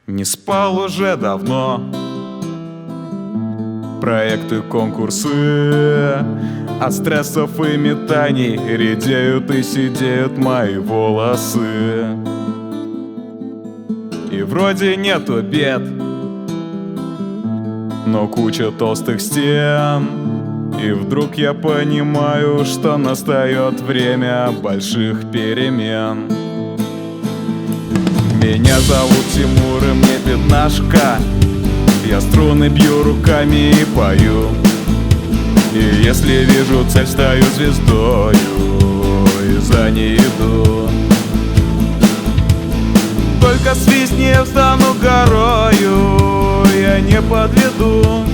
Не спал уже давно. Проекты, конкурсы, от стрессов и метаний редеют и сидеют мои волосы. И вроде нету бед, но куча толстых стен. И вдруг я понимаю, что настает время больших перемен. Меня зовут Тимур, и мне пятнашка. Я струны бью руками и пою. И если вижу цель, стою звездою и за ней иду. Только свистни, я встану горою, я не подведу.